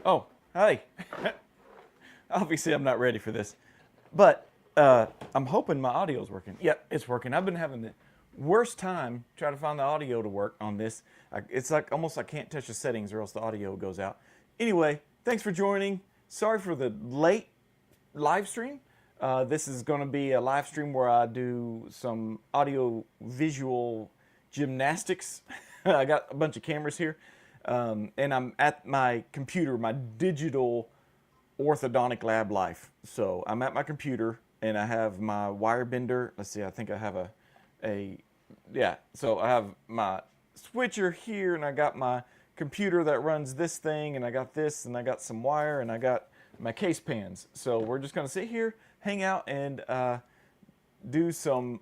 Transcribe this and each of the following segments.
Oh, hi. Obviously, I'm not ready for this, but I'm hoping my audio's working. Yep, it's working. I've been having the worst time trying to find the audio to work on this. It's like almost I can't touch the settings or else the audio goes out. Anyway, thanks for joining. Sorry for the late live stream. This is going to be a live stream where I do some audio visual gymnastics. I got a bunch of cameras here, and I'm at my computer, my digital orthodontic lab life. So I'm at my computer and I have my wire bender. Let's see, I think I have a yeah. So I have my switcher here and I got my computer that runs this thing and I got this and I got some wire and I got my case pans. So we're just gonna sit here, hang out, and do some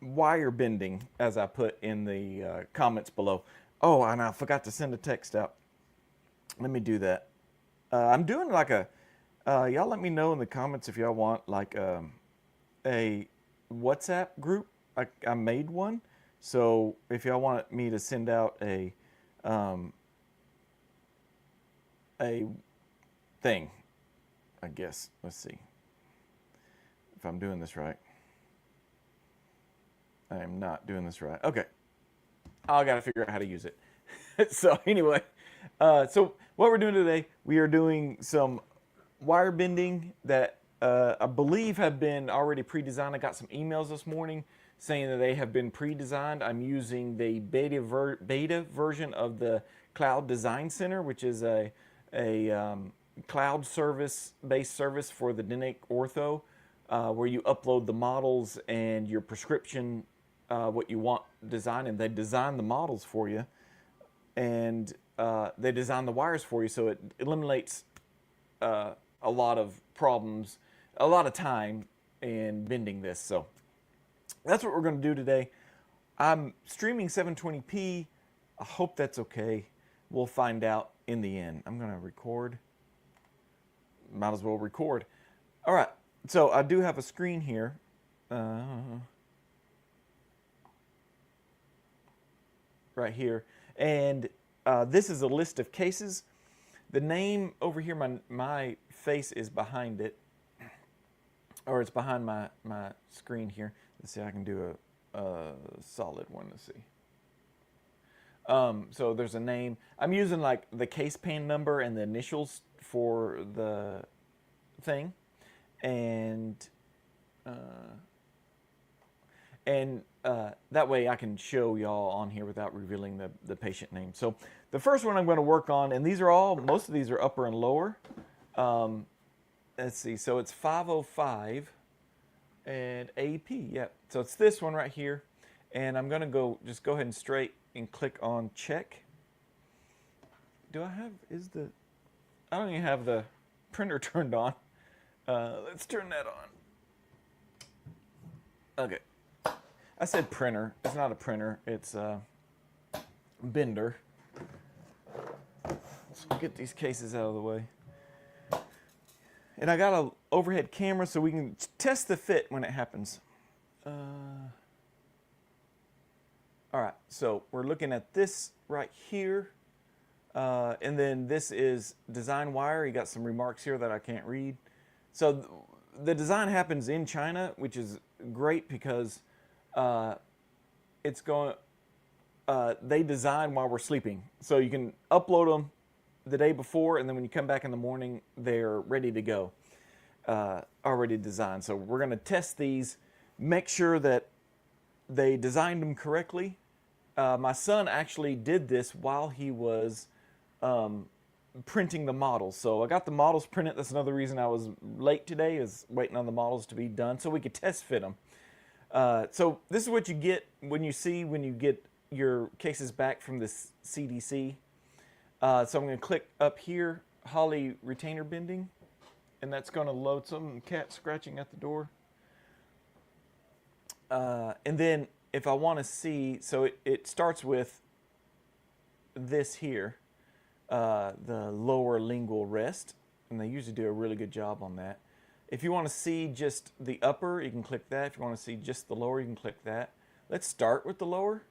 wire bending as I put in the comments below. Oh, and I forgot to send a text out. Let me do that. I'm doing like a, y'all let me know in the comments if y'all want like a WhatsApp group. I made one. So if y'all want me to send out a thing, I guess. Let's see if I'm doing this right. I am not doing this right. Okay. I got to figure out how to use it. So anyway, so what we're doing today, we are doing some wire bending that I believe have been already pre-designed. I got some emails this morning saying that they have been pre-designed. I'm using the beta version of the Cloud Design Center, which is a cloud service-based service for the DenckOrtho, where you upload the models and your prescription, what you want designed, and they design the models for you, and they design the wires for you, so it eliminates a lot of problems, a lot of time in bending this. So that's what we're going to do today. I'm streaming 720p. I hope that's okay. We'll find out in the end. I'm going to record. Might as well record. All right. So I do have a screen here. Right here. And this is a list of cases. The name over here, my face is behind it. Or it's behind my screen here. Let's see, I can do a solid one. Let's see. So there's a name. I'm using like the case pan number and the initials for the thing. And that way I can show y'all on here without revealing the patient name. So the first one I'm going to work on, and these are all, most of these are upper and lower. Let's see, so it's 505 and AP, yep. So it's this one right here. And I'm going to just go ahead and straight and click on check. Do I have, I don't even have the printer turned on. Let's turn that on. Okay. I said printer. It's not a printer. It's a bender. Let's get these cases out of the way. And I got an overhead camera so we can test the fit when it happens. All right, so we're looking at this right here. And then this is design wire. You got some remarks here that I can't read. So the design happens in China, which is great because it's going. They design while we're sleeping, so you can upload them the day before, and then when you come back in the morning, they're ready to go, already designed. So we're going to test these, make sure that they designed them correctly. My son actually did this while he was printing the models. So I got the models printed. That's another reason I was late today, is waiting on the models to be done so we could test fit them. So this is what you get when you get your cases back from the CDC. So I'm going to click up here, Hawley retainer bending, and that's going to load some cat scratching at the door. And then if I want to see, so it starts with this here, the lower lingual rest, and they usually do a really good job on that. If you want to see just the upper, you can click that. If you want to see just the lower, you can click that. Let's start with the lower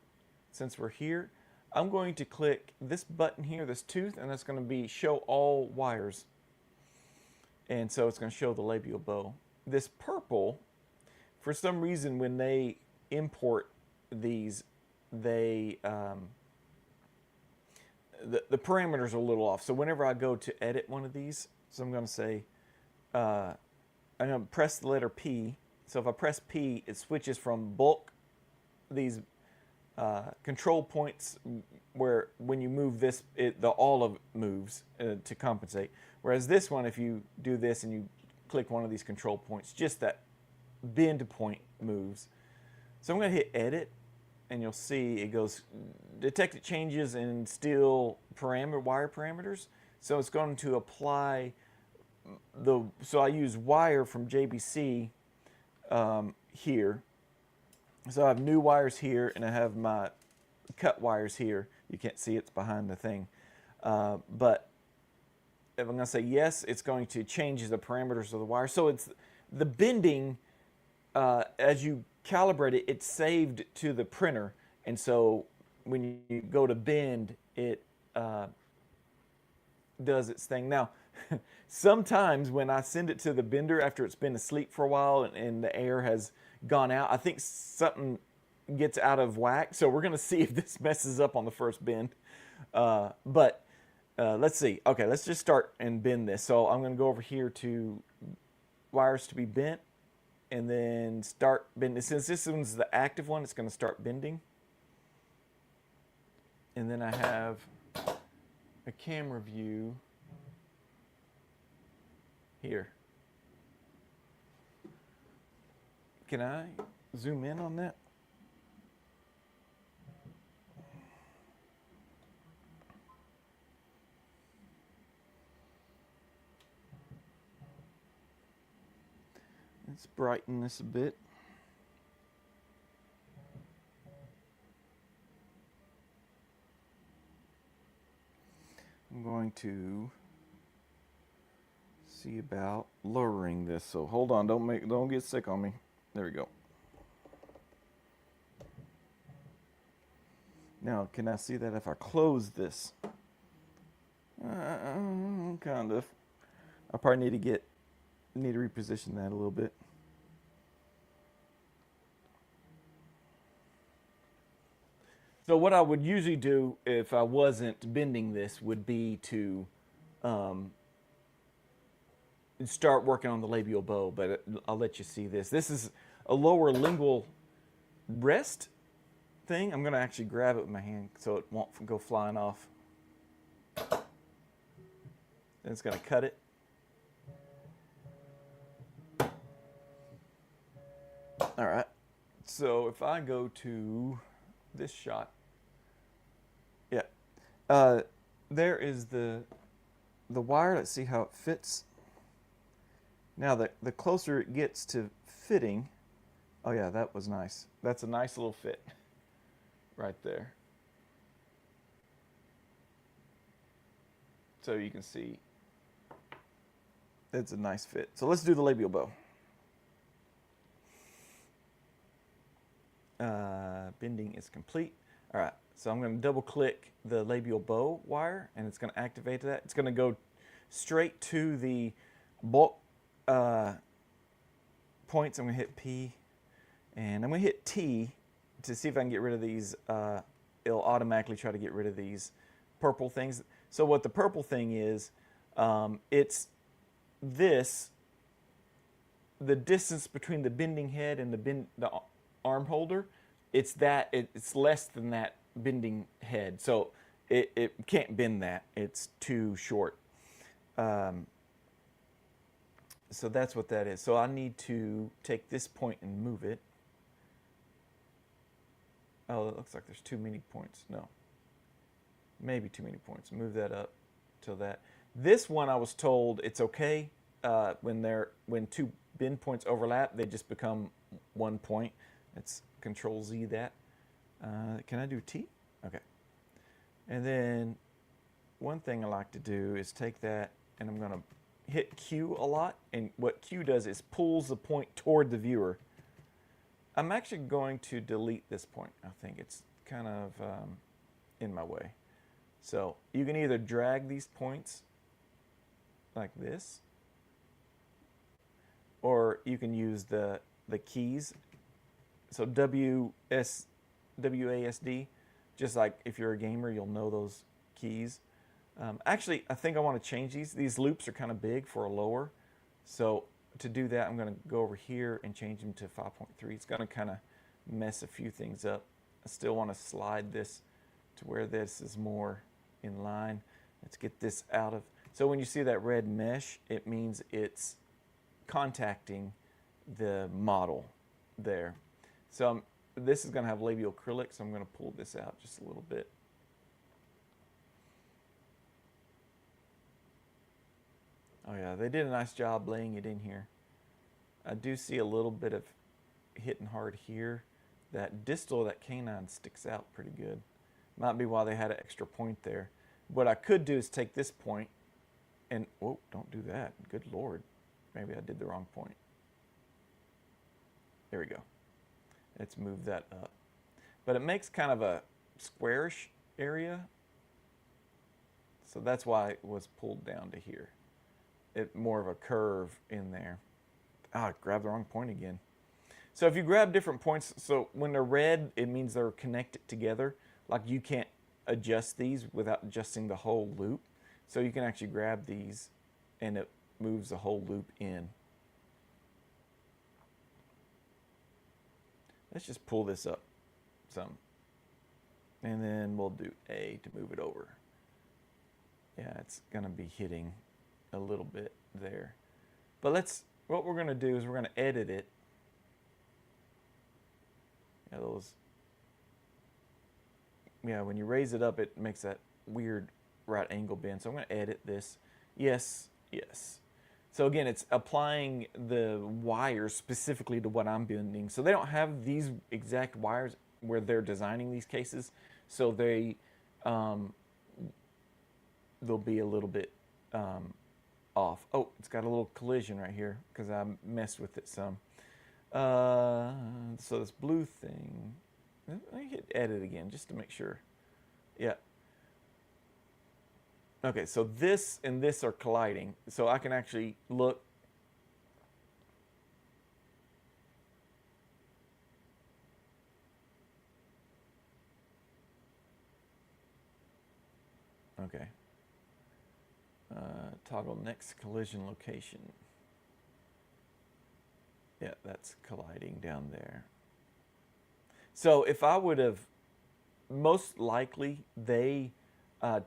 since we're here. I'm going to click this button here, this tooth, and that's going to be show all wires. And so it's going to show the labial bow. This purple, for some reason, when they import these, the parameters are a little off. So whenever I go to edit one of these, so I'm going to say, I'm going to press the letter P. So if I press P, it switches from bulk, these control points where when you move this, the olive moves to compensate. Whereas this one, if you do this and you click one of these control points, just that bend point moves. So I'm going to hit edit, and you'll see it goes detected changes in steel wire parameters. So it's going to apply so I use wire from JBC here. So I have new wires here, and I have my cut wires here. You can't see it's behind the thing. But if I'm going to say yes, it's going to change the parameters of the wire. So it's the bending, as you calibrate it, it's saved to the printer. And so when you go to bend, it does its thing. Now, sometimes when I send it to the bender after it's been asleep for a while and the air has gone out, I think something gets out of whack. So we're going to see if this messes up on the first bend. Let's see. Okay, let's just start and bend this. So I'm going to go over here to wires to be bent and then start bending. Since this one's the active one, it's going to start bending. And then I have a camera view here. Can I zoom in on that? Let's brighten this a bit. I'm going to see about lowering this. So hold on, don't get sick on me. There we go. Now, can I see that if I close this? Kind of. I probably need to reposition that a little bit. So what I would usually do if I wasn't bending this would be to start working on the labial bow, but I'll let you see this. This is a lower lingual rest thing. I'm going to actually grab it with my hand so it won't go flying off. Then it's going to cut it. All right. So if I go to this shot, yeah, there is the wire. Let's see how it fits. Now the closer it gets to fitting, oh yeah, that was nice. That's a nice little fit right there. So you can see it's a nice fit. So let's do the labial bow. Bending is complete. All right, so I'm going to double click the labial bow wire, and it's going to activate that. It's going to go straight to the bulk points. I'm going to hit P, and I'm going to hit T to see if I can get rid of these. It'll automatically try to get rid of these purple things. So what the purple thing is, it's this, the distance between the bending head and the arm holder, it's less than that bending head. So it can't bend that. It's too short. So that's what that is. So I need to take this point and move it. Oh, it looks like there's too many points. No. Maybe too many points. Move that up till that. This one I was told it's okay when two bend points overlap, they just become 1 point. Let's Control Z that. Can I do T? Okay. And then one thing I like to do is take that, and I'm going to hit Q a lot. And what Q does is pulls the point toward the viewer. I'm actually going to delete this point. I think it's kind of in my way. So you can either drag these points like this, or you can use the keys. So WASD, just like if you're a gamer, you'll know those keys. Actually, I think I want to change these. These loops are kind of big for a lower. So to do that, I'm going to go over here and change them to 5.3. It's going to kind of mess a few things up. I still want to slide this to where this is more in line. Let's get this out of. So when you see that red mesh, it means it's contacting the model there. So this is going to have labial acrylic, so I'm going to pull this out just a little bit. Oh yeah, they did a nice job laying it in here. I do see a little bit of hitting hard here. That distal, that canine sticks out pretty good. Might be why they had an extra point there. What I could do is take this point and, whoa, don't do that. Good Lord. Maybe I did the wrong point. There we go. Let's move that up. But it makes kind of a squarish area. So that's why it was pulled down to here. It more of a curve in there. Ah, I grabbed the wrong point again. So if you grab different points, so when they're red, it means they're connected together. Like you can't adjust these without adjusting the whole loop. So you can actually grab these and it moves the whole loop in. Let's just pull this up some. And then we'll do A to move it over. Yeah, it's going to be hitting a little bit there. But what we're going to do is we're going to edit it. Yeah, when you raise it up, it makes that weird right angle bend. So I'm going to edit this. Yes, yes. So again, it's applying the wires specifically to what I'm bending. So they don't have these exact wires where they're designing these cases. So they'll be a little bit off. Oh, it's got a little collision right here because I messed with it some. So this blue thing, let me hit edit again just to make sure. Yeah. Okay, so this and this are colliding. So I can actually look. Okay. Toggle next collision location. Yeah, that's colliding down there. So if I would have, most likely they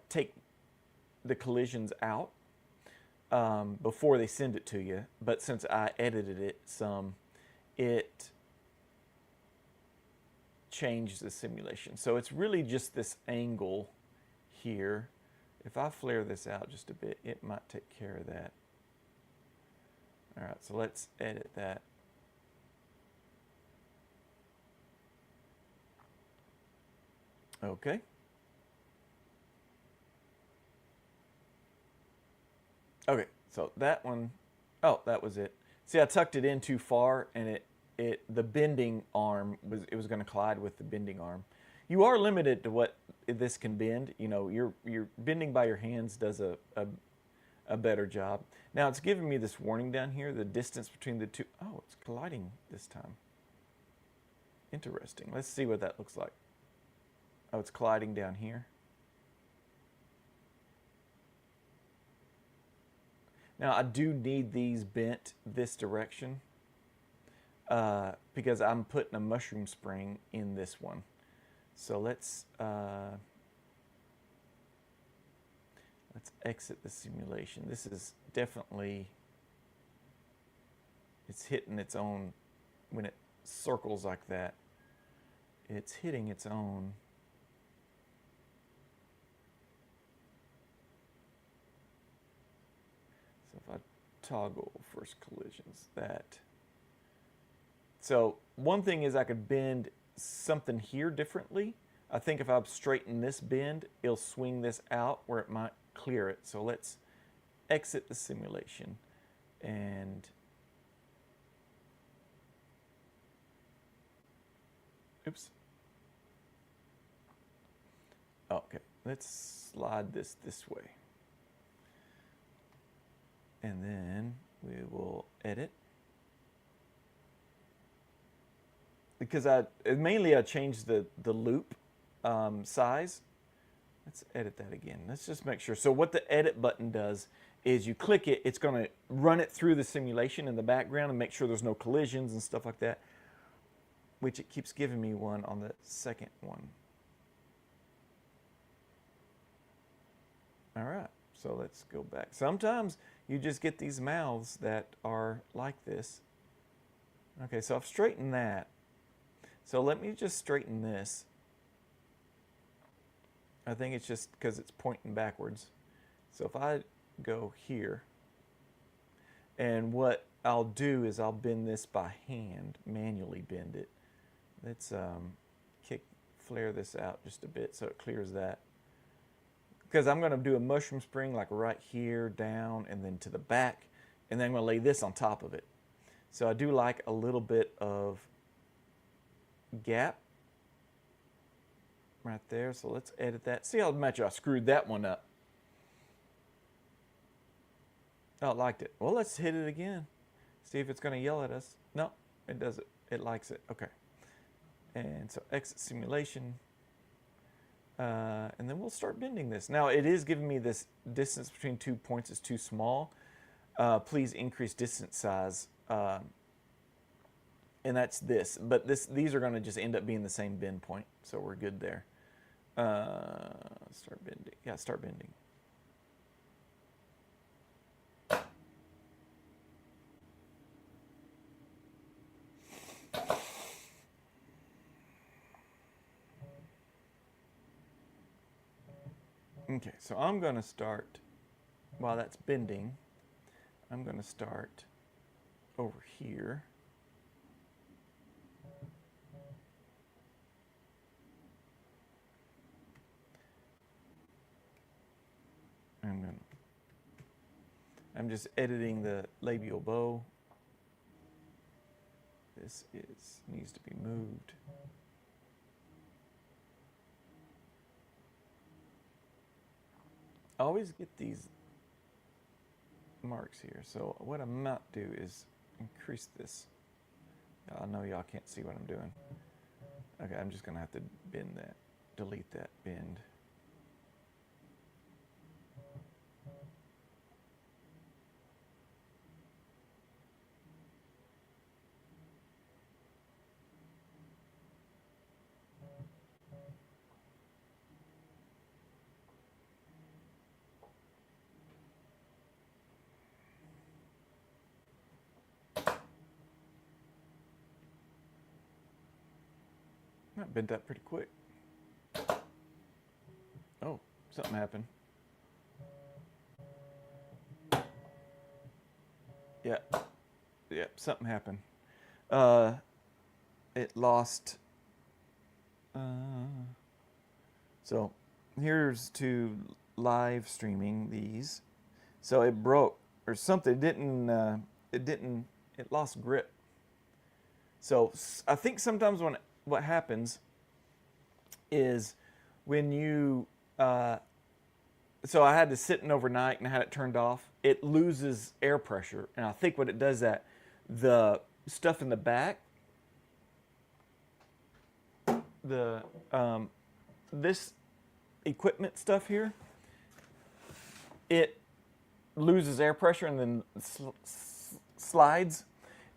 take the collisions out before they send it to you. But since I edited it some, it changed the simulation. So it's really just this angle here. If I flare this out just a bit, it might take care of that. All right, so let's edit that. Okay. Okay, so that one, oh, that was it. See, I tucked it in too far, and the bending arm was going to collide with the bending arm. You are limited to what this can bend. You know, your bending by your hands does a better job. Now it's giving me this warning down here, the distance between the two. Oh, it's colliding this time. Interesting. Let's see what that looks like. Oh, it's colliding down here. Now I do need these bent this direction because I'm putting a mushroom spring in this one. So let's exit the simulation. This is definitely, it's hitting its own, when it circles like that, it's hitting its own. So if I toggle first collisions, that. So one thing is I could bend something here differently. I think if I straighten this bend, it'll swing this out where it might clear it. So let's exit the simulation and oops. Okay, let's slide this way. And then we will edit. Because mainly I changed the loop size. Let's edit that again. Let's just make sure. So what the edit button does is you click it, it's going to run it through the simulation in the background and make sure there's no collisions and stuff like that, which it keeps giving me one on the second one. All right, so let's go back. Sometimes you just get these mouths that are like this. Okay, so I've straightened that. So let me just straighten this. I think it's just because it's pointing backwards. So if I go here, and what I'll do is I'll bend this by hand, manually bend it. Let's flare this out just a bit so it clears that. Because I'm going to do a mushroom spring like right here, down, and then to the back, and then I'm going to lay this on top of it. So I do like a little bit of gap right there. So let's edit that. See how much I screwed that one up. Oh, it liked it. Well, let's hit it again. See if it's going to yell at us. No, it doesn't. It likes it. Okay. And so exit simulation. And then we'll start bending this. Now, it is giving me this distance between 2 points is too small. Please increase distance size. And that's this. But these are going to just end up being the same bend point. So we're good there. Start bending. Yeah, start bending. Okay, so I'm going to start, while that's bending, I'm going to start over here. I'm just editing the labial bow. This needs to be moved. I always get these marks here. So what I might do is increase this. I know y'all can't see what I'm doing. Okay, I'm just going to have to bend that, delete that bend. That bent that pretty quick. Oh, something happened. Yeah, something happened. It lost. So here's to live streaming these. So it broke or something. It lost grip. So I think sometimes what happens is when you, so I had to sit in overnight and I had it turned off, it loses air pressure. And I think what it does that, the stuff in the back, this equipment stuff here, it loses air pressure and then slides.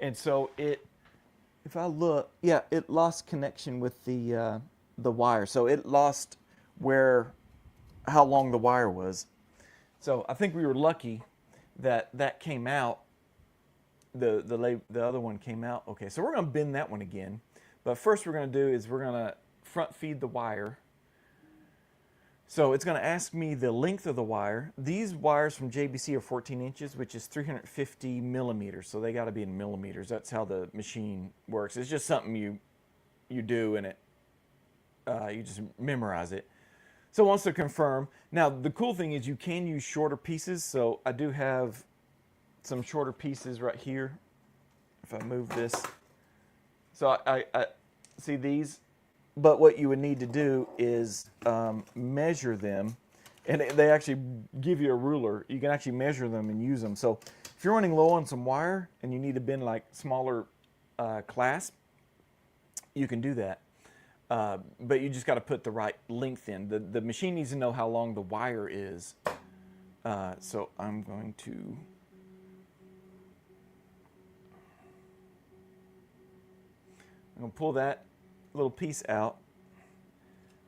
And so if I look, yeah, it lost connection with the wire. So it lost how long the wire was. So I think we were lucky that came out. The other one came out. Okay, so we're going to bend that one again. But first we're going to do is we're going to front feed the wire. So it's going to ask me the length of the wire. These wires from JBC are 14 inches, which is 350 millimeters. So they got to be in millimeters. That's how the machine works. It's just something you do, and you just memorize it. So it wants to confirm. Now the cool thing is you can use shorter pieces. So I do have some shorter pieces right here. If I move this, so I see these. But what you would need to do is measure them, and they actually give you a ruler. You can actually measure them and use them. So if you're running low on some wire and you need to bend like smaller clasp, you can do that. But you just got to put the right length in. The machine needs to know how long the wire is. So I'm going to pull that little piece out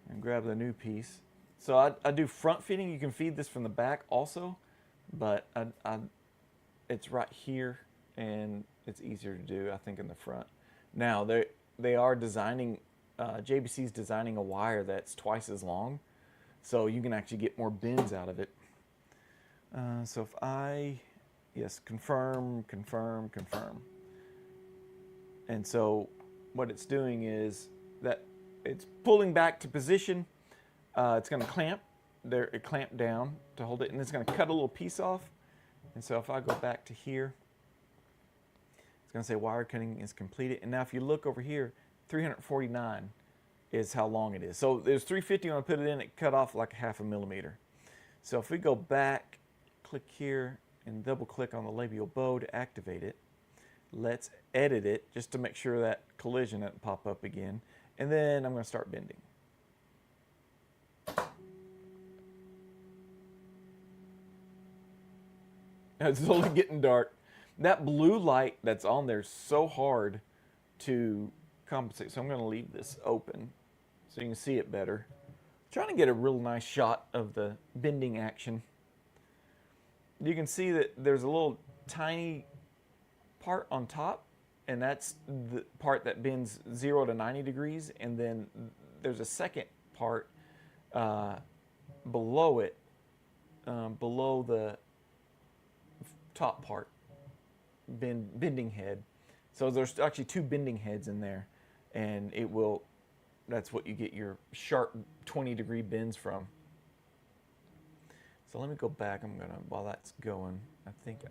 and grab the new piece. So I do front feeding. You can feed this from the back also, but it's right here, and it's easier to do, I think, in the front. Now they are designing, JBC's designing a wire that's twice as long, so you can actually get more bends out of it. So if yes, confirm, confirm, confirm. And so what it's doing is that it's pulling back to position. It's going to clamp there, it clamped down to hold it, and it's going to cut a little piece off. And so if I go back to here, it's going to say wire cutting is completed. And now if you look over here, 349 is how long it is. So there's 350 when I put it in, it cut off like 0.5 millimeter. So if we go back, click here, and double click on the labial bow to activate it, let's edit it just to make sure that collision doesn't pop up again. And then I'm going to start bending. It's only getting dark. That blue light that's on there is so hard to compensate. So I'm going to leave this open so you can see it better. Trying to get a real nice shot of the bending action. You can see that there's a little tiny part on top, and that's the part that bends 0 to 90 degrees, and then there's a second part below it, below the top part, bending head. So there's actually 2 bending heads in there, and that's what you get your sharp 20-degree bends from. So let me go back. While that's going, I think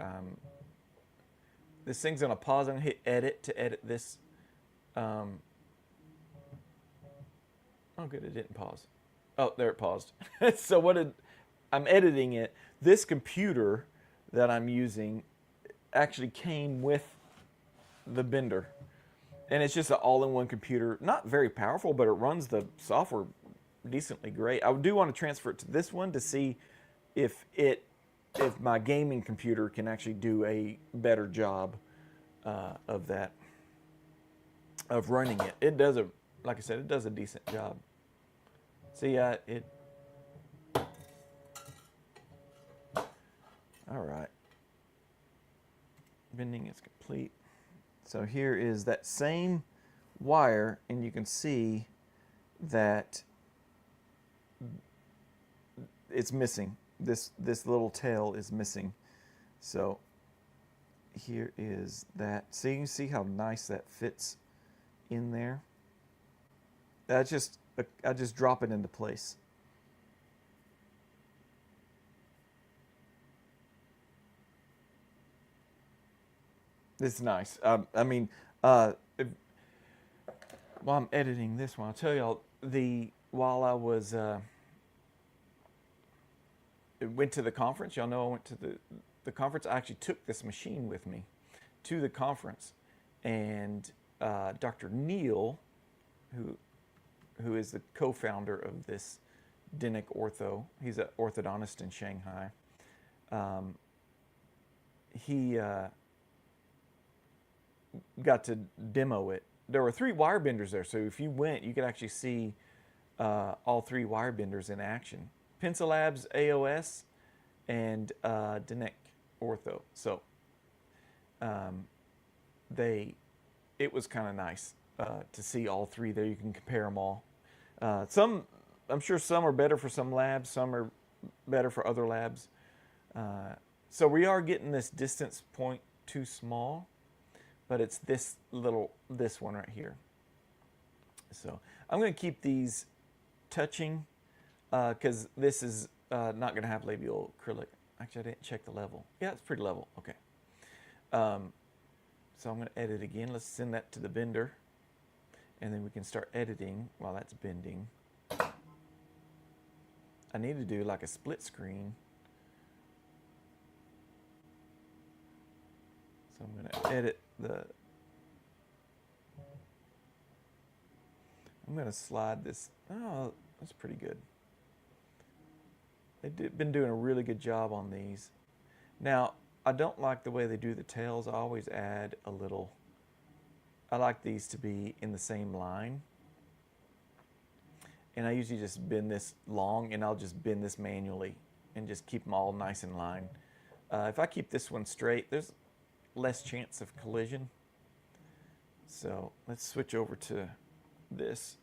this thing's gonna pause. I'm gonna hit edit to edit this. Oh good, it didn't pause. Oh, there it paused. So I'm editing it. This computer that I'm using actually came with the bender. And it's just an all-in-one computer. Not very powerful, but it runs the software decently great. I do want to transfer it to this one to see if my gaming computer can actually do a better job of running it. It does like I said, it does a decent job. See, all right. Bending is complete. So here is that same wire, and you can see that it's missing. This little tail is missing. So here is that. So you can see how nice that fits in there. I just drop it into place. It's nice. I mean, while I'm editing this one, I'll tell y'all, while I was went to the conference, y'all know I went to the conference. I actually took this machine with me to the conference, and Dr. Neil, who is the co-founder of this DenckOrtho, he's an orthodontist in Shanghai. He got to demo it. There were 3 wire benders there, so if you went, you could actually see all 3 wire benders in action. Pencil Labs, AOS, and DenckOrtho. So it was kind of nice to see all 3 there. You can compare them all. I'm sure some are better for some labs, some are better for other labs. So we are getting this distance point too small, but it's this one right here. So I'm going to keep these touching because this is not going to have labial acrylic. Actually, I didn't check the level. Yeah, it's pretty level. Okay. So I'm going to edit again. Let's send that to the bender. And then we can start editing while that's bending. I need to do like a split screen. So I'm going to edit the... I'm going to slide this. Oh, that's pretty good. They've been doing a really good job on these. Now, I don't like the way they do the tails. I always add a little. I like these to be in the same line. And I usually just bend this long, and I'll just bend this manually and just keep them all nice in line. If I keep this one straight, there's less chance of collision. So let's switch over to this.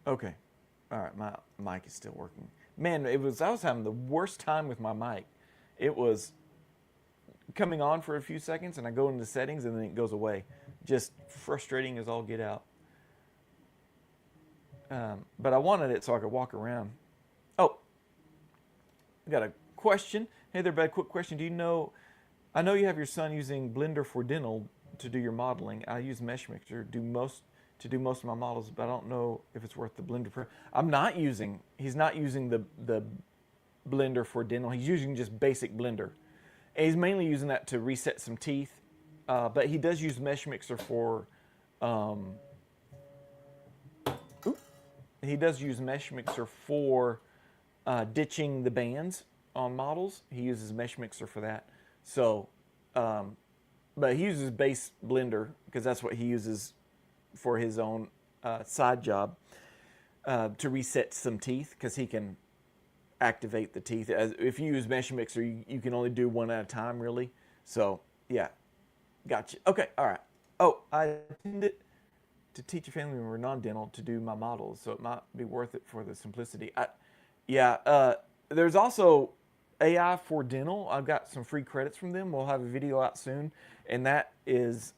Okay. All right, my mic is still working. Man, I was having the worst time with my mic. It was coming on for a few seconds, and I go into settings, and then it goes away. Just frustrating as all get out. But I wanted it so I could walk around. Oh, I got a question. Hey there, bud. Quick question. Do you know? I know you have your son using Blender for Dental to do your modeling. I use Mesh Mixer to do most of my models, but I don't know if it's worth the Blender. I'm not using. He's not using the Blender for Dental. He's using just basic Blender. And he's mainly using that to reset some teeth, but he does use Mesh Mixer for. He does use Mesh Mixer for ditching the bands on models. He uses Mesh Mixer for that. So, but he uses base Blender because that's what he uses for his own side job to reset some teeth, because he can activate the teeth. If you use Mesh Mixer, you can only do one at a time, really. So, yeah, gotcha. Okay, all right. Oh, I intended to teach a family member non-dental to do my models, so it might be worth it for the simplicity. There's also AI for Dental. I've got some free credits from them. We'll have a video out soon, and that is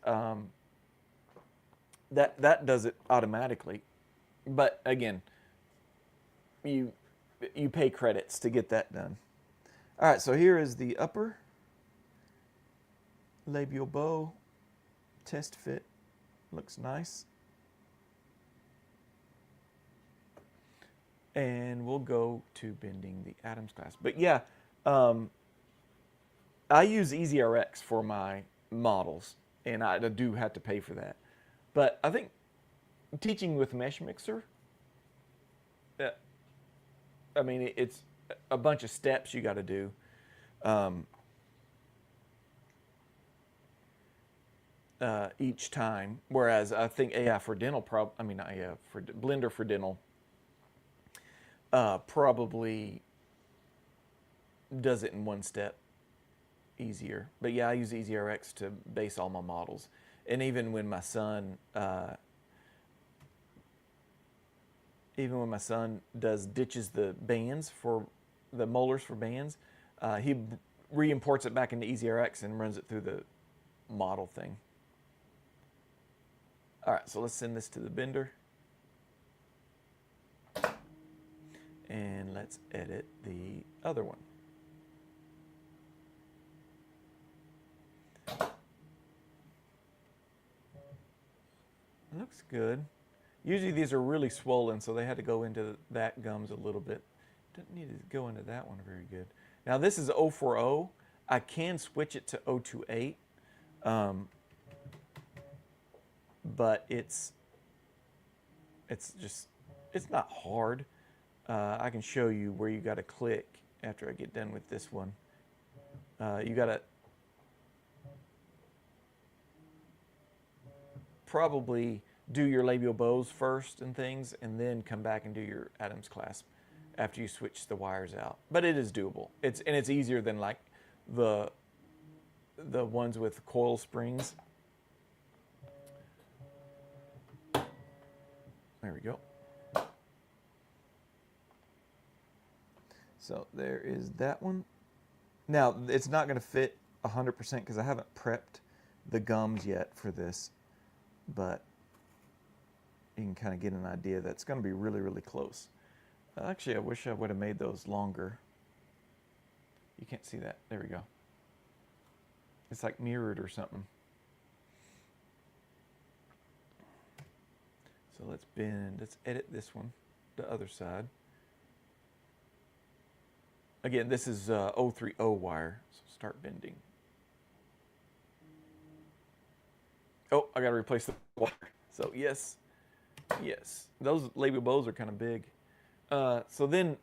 that does it automatically. But again, you pay credits to get that done. All right, so here is the upper labial bow test fit. Looks nice. And we'll go to bending the Adams class. But yeah, I use EasyRx for my models, and I do have to pay for that. But I think teaching with Mesh Mixer, I mean, it's a bunch of steps you got to do. Each time, whereas I think AI for Dental, for Blender for Dental, probably does it in one step easier. But yeah, I use EasyRx to base all my models. And even when my son ditches the bands for the molars for bands, he re-imports it back into EasyRx and runs it through the model thing. All right, so let's send this to the bender. And let's edit the other one. Looks good. Usually these are really swollen, so they had to go into that gums a little bit. Doesn't need to go into that one very good. Now this is 040. I can switch it to 028, but it's not hard. I can show you where you got to click after I get done with this one. You got to probably do your labial bows first and things, and then come back and do your Adams clasp after you switch the wires out. But it is doable. It's easier than like the ones with coil springs. There we go. So there is that one. Now, it's not going to fit 100% because I haven't prepped the gums yet for this, but you can kind of get an idea that's going to be really, really close. Actually, I wish I would have made those longer. You can't see that. There we go. It's like mirrored or something. So let's edit this one, the other side. Again, this is 030 wire, so start bending. Oh, I gotta replace the wire. So yes, those labial bows are kind of big. So then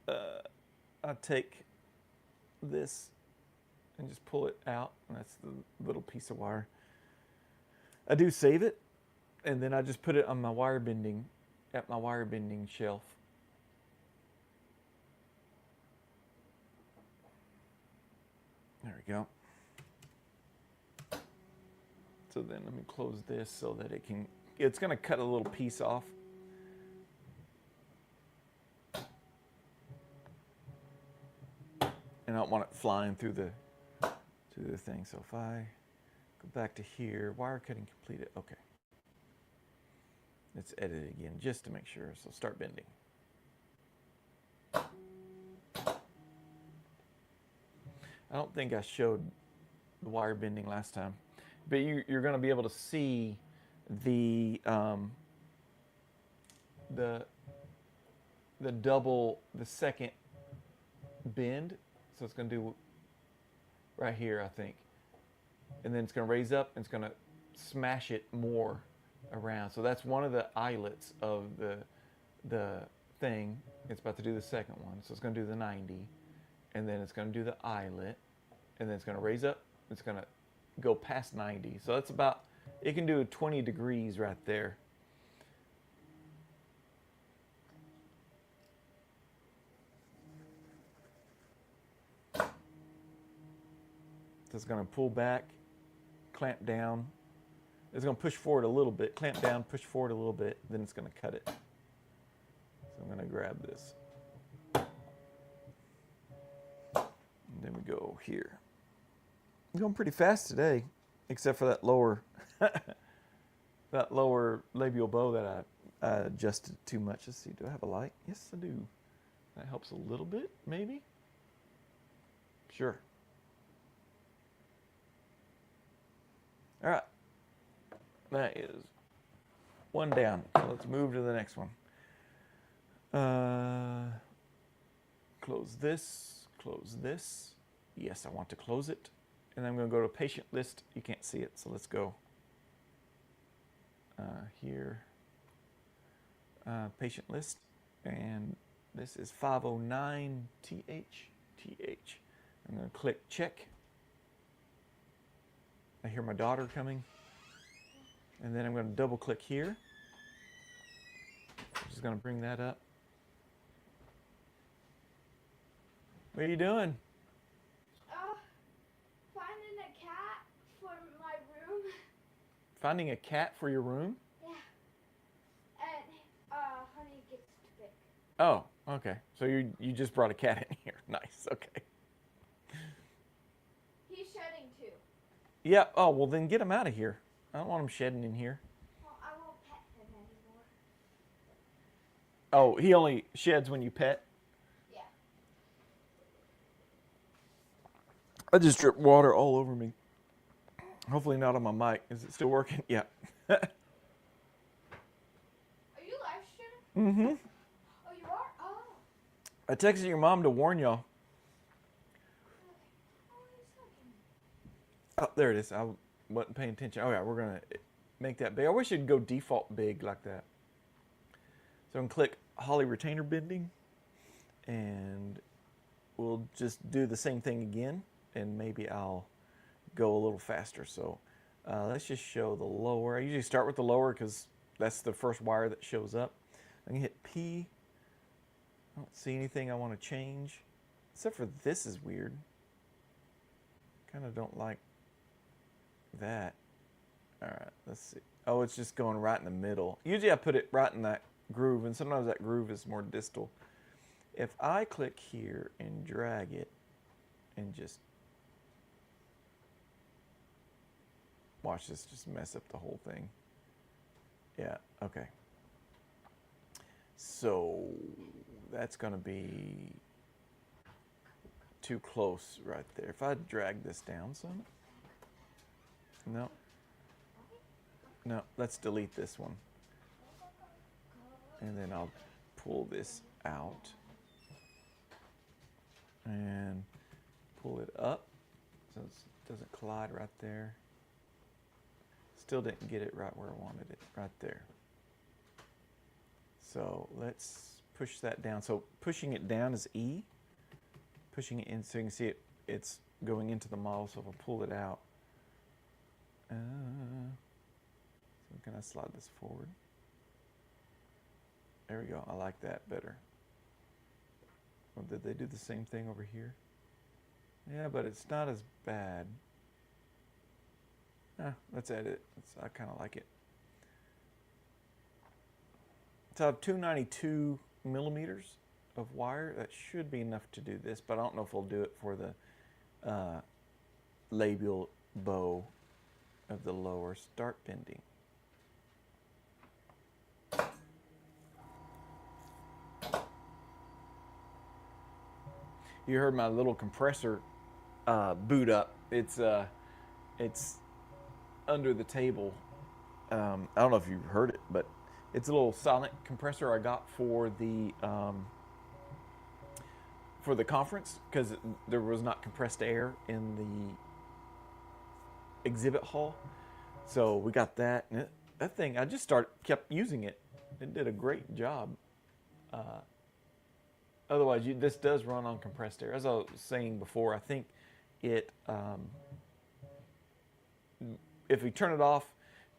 I take this and just pull it out, and that's the little piece of wire. I do save it, and then I just put it on my wire bending, at my wire bending shelf. There we go. So then let me close this so that it's going to cut a little piece off. And I don't want it flying through the thing. So if I go back to here, wire cutting completed. Okay. Let's edit it again just to make sure. So start bending. I don't think I showed the wire bending last time, but you're going to be able to see the second bend. So it's going to do right here, I think, and then it's going to raise up and it's going to smash it more around. So that's one of the eyelets of the thing. It's about to do the second one, so it's going to do the 90, and then it's going to do the eyelet, and then it's going to raise up. It's going to go past 90. So that's about, it can do 20 degrees right there. So it's going to pull back, clamp down. It's going to push forward a little bit, clamp down, push forward a little bit, then it's going to cut it. So I'm going to grab this. And then we go here. I'm going pretty fast today, except for that lower labial bow that I adjusted too much. Let's see, do I have a light? Yes, I do. That helps a little bit, maybe? Sure. All right. That is one down. So let's move to the next one. Close this, close this. Yes, I want to close it. And I'm going to go to patient list. You can't see it, so let's go here. Patient list. And this is 509TH. I'm going to click check. I hear my daughter coming. And then I'm going to double click here. I'm just going to bring that up. What are you doing? Finding a cat for my room. Finding a cat for your room? Yeah. And Honey gets to pick. Oh, okay. So you just brought a cat in here. Nice. Okay. He's shedding too. Yeah. Oh, well then get him out of here. I don't want him shedding in here. Well, I won't pet him anymore. Oh, he only sheds when you pet? Yeah. I just dripped water all over me. Hopefully not on my mic. Is it still working? Yeah. Are you live streaming? Mm-hmm. Oh, you are? Oh. I texted your mom to warn y'all. Okay. Oh, he's talking. Oh, there it is. I wasn't paying attention. Oh yeah, we're gonna make that big. I wish it'd go default big like that. So I'm gonna click Hawley retainer bending, and we'll just do the same thing again, and maybe I'll go a little faster. So let's just show the lower. I usually start with the lower because that's the first wire that shows up. I'm gonna hit P. I don't see anything I want to change, except for this is weird. Kind of don't like that. All right, let's see. Oh, it's just going right in the middle. Usually I put it right in that groove, and sometimes that groove is more distal. If I click here and drag it and just watch this just mess up the whole thing. Yeah, okay. So that's gonna be too close right there. If I drag this down some, No. No, let's delete this one. And then I'll pull this out. And pull it up so it doesn't collide right there. Still didn't get it right where I wanted it, right there. So let's push that down. So pushing it down is E. Pushing it in so you can see it's going into the model. So if I pull it out, so can I slide this forward? There we go. I like that better. Well, did they do the same thing over here? Yeah, but it's not as bad. Let's edit it. I kind of like it. So I have 292 millimeters of wire. That should be enough to do this, but I don't know if we'll do it for the labial bow of the lower. Start bending. You heard my little compressor boot up. It's under the table. I don't know if you heard it, but it's a little silent compressor I got for the conference because there was not compressed air in the exhibit hall. So we got that. And that thing, I just kept using it. It did a great job. Otherwise, this does run on compressed air. As I was saying before, I think it, if we turn it off,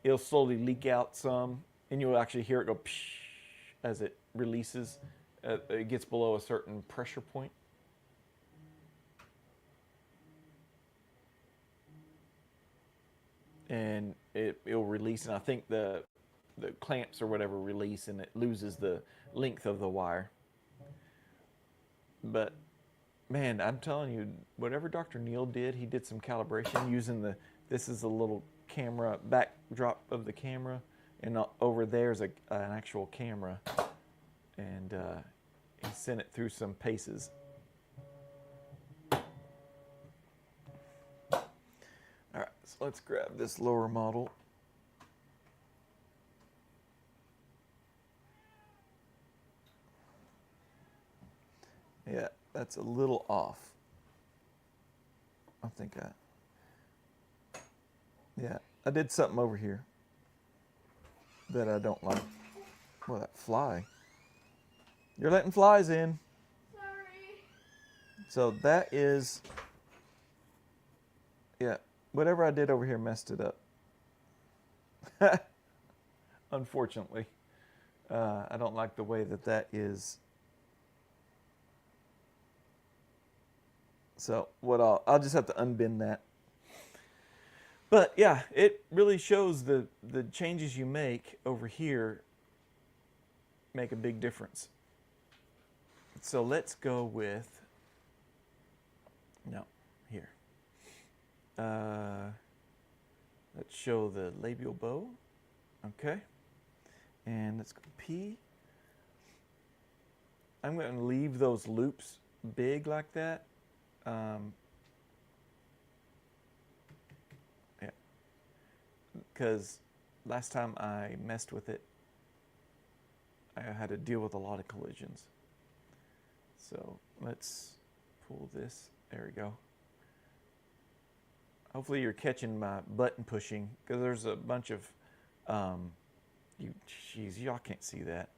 it'll slowly leak out some, and you'll actually hear it go psh as it releases. It gets below a certain pressure point. And it'll release, and I think the clamps or whatever release, and it loses the length of the wire. But man, I'm telling you, whatever Dr. Neal did, he did some calibration using this is a little camera, backdrop of the camera, and over there's an actual camera, and he sent it through some paces. All right, so let's grab this lower model. Yeah, that's a little off. I think I did something over here that I don't like. Well, that fly. You're letting flies in. Sorry. So that is, yeah, whatever I did over here messed it up. Unfortunately. I don't like the way that is. So what I'll just have to unbend that. But yeah, it really shows the changes you make over here make a big difference. So let's go with, no, here. Let's show the labial bow. Okay. And let's go P. I'm going to leave those loops big like that. Yeah, because last time I messed with it, I had to deal with a lot of collisions. So let's pull this. There we go. Hopefully you're catching my button pushing, because there's a bunch of, geez, y'all can't see that.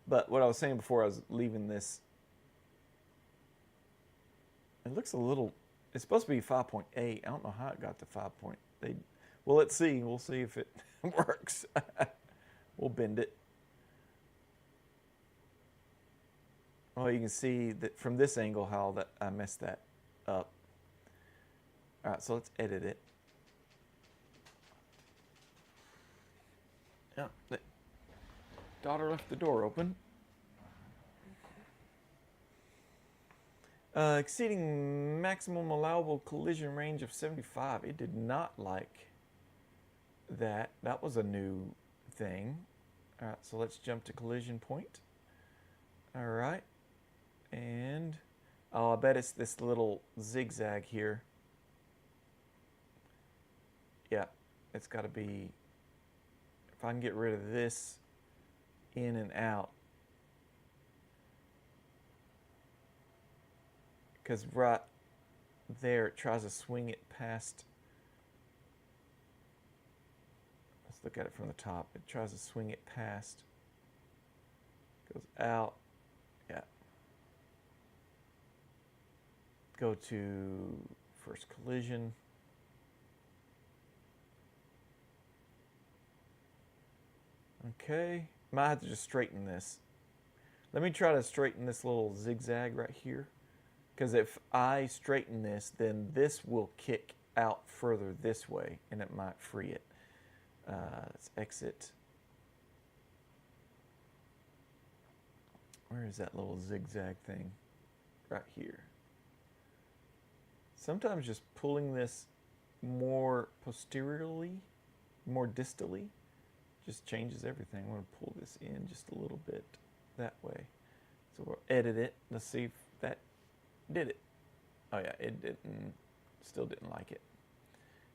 But what I was saying before, I was leaving this. It looks a little, it's supposed to be 5.8. I don't know how it got to 5.8. Well, let's see. We'll see if it works. We'll bend it. Well, you can see that from this angle how that I messed that up. All right, so let's edit it. Yeah, daughter left the door open. Exceeding maximum allowable collision range of 75. It did not like that. That was a new thing. All right, so let's jump to collision point. All right. And, oh, I bet it's this little zigzag here. Yeah, it's got to be, if I can get rid of this in and out, because right there it tries to swing it past. Let's look at it from the top. It tries to swing it past, goes out. Yeah. Go to first collision. Okay, might have to just straighten this. Let me try to straighten this little zigzag right here, because if I straighten this, then this will kick out further this way, and it might free it. Let's exit. Where is that little zigzag thing? Right here. Sometimes just pulling this more posteriorly, more distally, just changes everything. I'm going to pull this in just a little bit that way. So we'll edit it. Let's see if that did it. Oh yeah, it didn't, still didn't like it.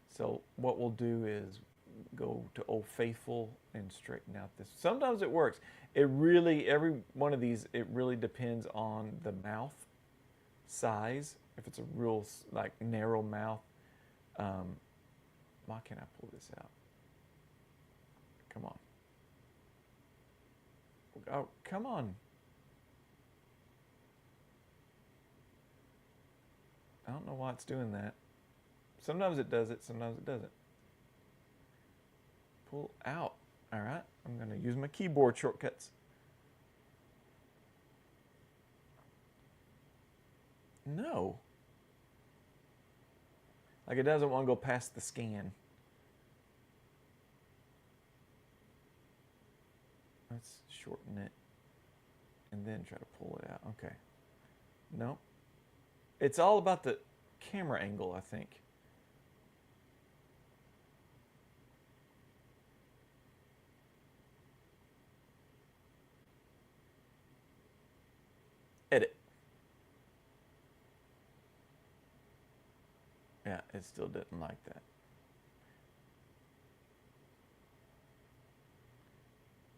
So what we'll do is go to Old Faithful and straighten out this. Sometimes it works. It really, every one of these, it really depends on the mouth size. If it's a real like narrow mouth, why can't I pull this out? Come on. Oh, come on. I don't know why it's doing that. Sometimes it does it, sometimes it doesn't. Pull out. All right, I'm going to use my keyboard shortcuts. No. Like it doesn't want to go past the scan. Let's shorten it and then try to pull it out. Okay. No. It's all about the camera angle, I think. Edit. Yeah, it still didn't like that.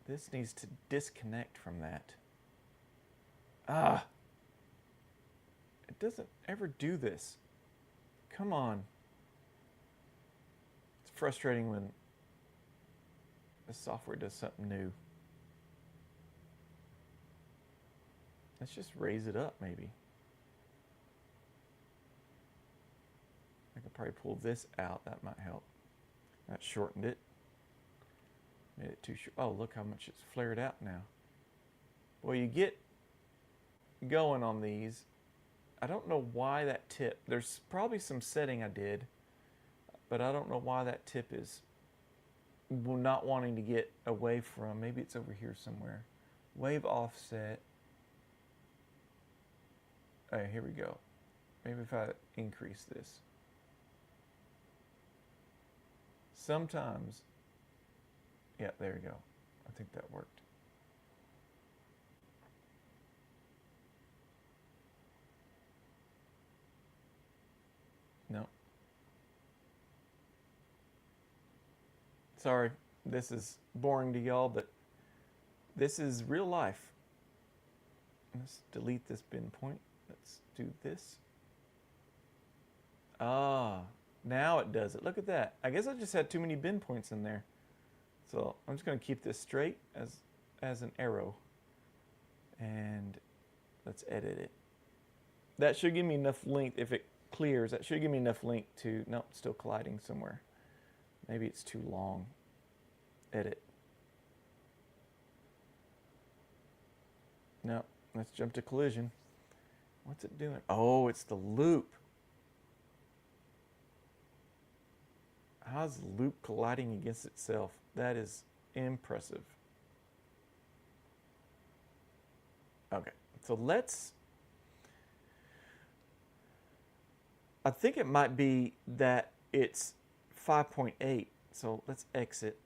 This needs to disconnect from that. Ah! It doesn't ever do this. Come on. It's frustrating when the software does something new. Let's just raise it up, maybe. I could probably pull this out. That might help. That shortened it. Made it too short. Oh, look how much it's flared out now. Well, you get going on these. I don't know why that tip. There's probably some setting I did, but I don't know why that tip is not wanting to get away from. Maybe it's over here somewhere. Wave offset. All right, here we go. Maybe if I increase this. Sometimes, yeah, there you go. I think that worked. No. Sorry, this is boring to y'all, but this is real life. Let's delete this bin point. Let's do this. Ah, now it does it. Look at that. I guess I just had too many bin points in there. So I'm just going to keep this straight as an arrow. And let's edit it. That should give me enough length. If it clears, that should give me enough length to... Nope, still colliding somewhere. Maybe it's too long. Edit. No, let's jump to collision. What's it doing? Oh, it's the loop. How's the loop colliding against itself? That is impressive. Okay, so let's... I think it might be that it's 5.8. So let's exit.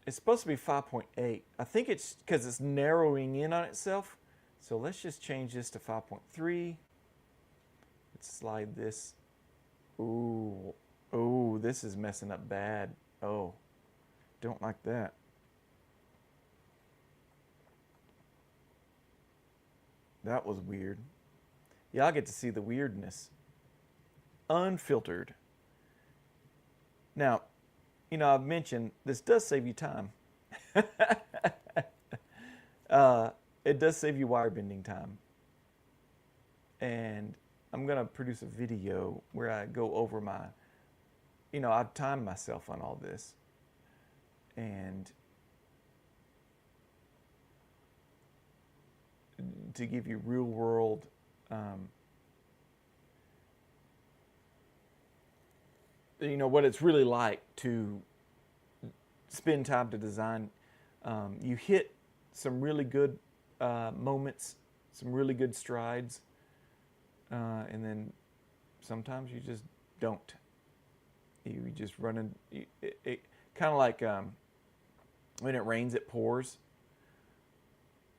It's supposed to be 5.8. I think it's because it's narrowing in on itself. So let's just change this to 5.3. Let's slide this. Ooh, Oh, this is messing up bad. Oh, don't like that. That was weird. Yeah, I get to see the weirdness. Unfiltered. Now, I've mentioned this does save you time. uh, it does save you wire bending time. And I'm going to produce a video where I go over I've timed myself on all this. And to give you real world what it's really like to spend time to design. You hit some really good moments, some really good strides, and then sometimes you just don't. You just run in. It kind of like when it rains, it pours.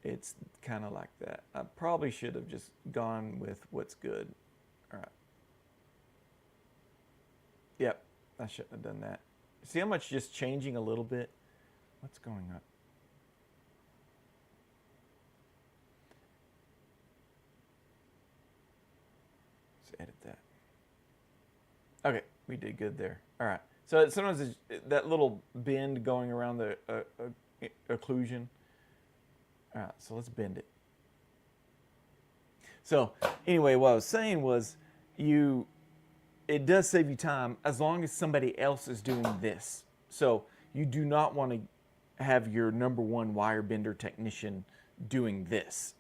It's kind of like that. I probably should have just gone with what's good. All right. Yep, I shouldn't have done that. See how much just changing a little bit? What's going on? Let's edit that. Okay, we did good there. All right. So sometimes it's that little bend going around the occlusion. All right, so let's bend it. So anyway, what I was saying was it does save you time as long as somebody else is doing this. So you do not want to have your number one wire bender technician doing this.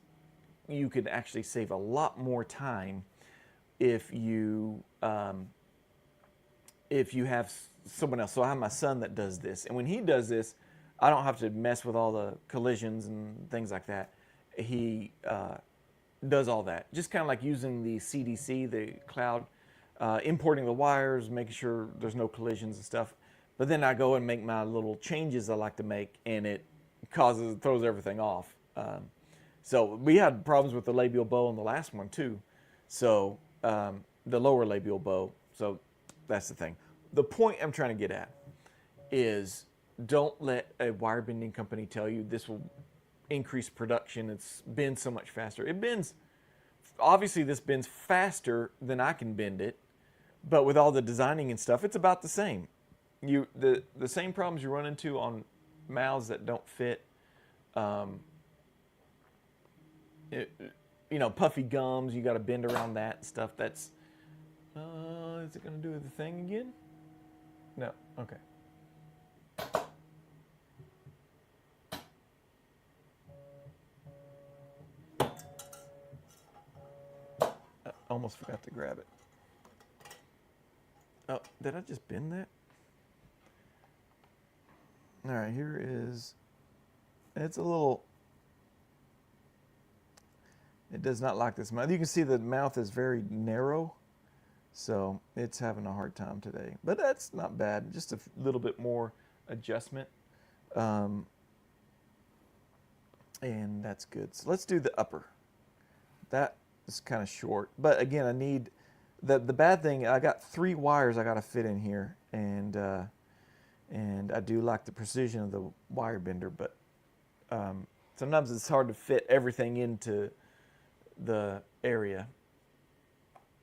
You could actually save a lot more time if you have someone else. So I have my son that does this, and when he does this, I don't have to mess with all the collisions and things like that. He does all that. Just kind of like using the CDC, the cloud, importing the wires, making sure there's no collisions and stuff. But then I go and make my little changes I like to make, and it throws everything off. So we had problems with the labial bow in the last one too. So the lower labial bow. So that's the thing. The point I'm trying to get at is don't let a wire bending company tell you this will increase production. It's bends so much faster. It bends, obviously this bends faster than I can bend it, but with all the designing and stuff, it's about the same. The same problems you run into on mouths that don't fit, puffy gums, you got to bend around that and stuff. That's, is it going to do the thing again? No, okay. Almost forgot to grab it. Oh, did I just bend that? All right, here is, it's a little, it does not like this mouth. You can see the mouth is very narrow, so it's having a hard time today. But that's not bad, just a little bit more adjustment. And that's good. So let's do the upper. That is kind of short, but again, I need, the bad thing, I got 3 wires I got to fit in here, and I do like the precision of the wire bender, but sometimes it's hard to fit everything into the area,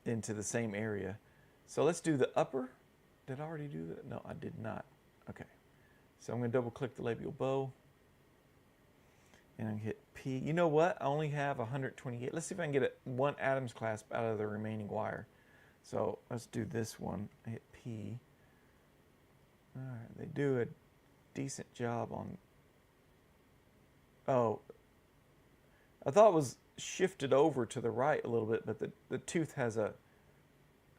into the same area. So let's do the upper. Did I already do that? No, I did not. Okay. So I'm going to double click the labial bow. And I hit P. You know what? I only have 128. Let's see if I can get one Adams clasp out of the remaining wire. So let's do this one. I hit P. All right, they do a decent job on. Oh, I thought it was shifted over to the right a little bit, but the tooth has a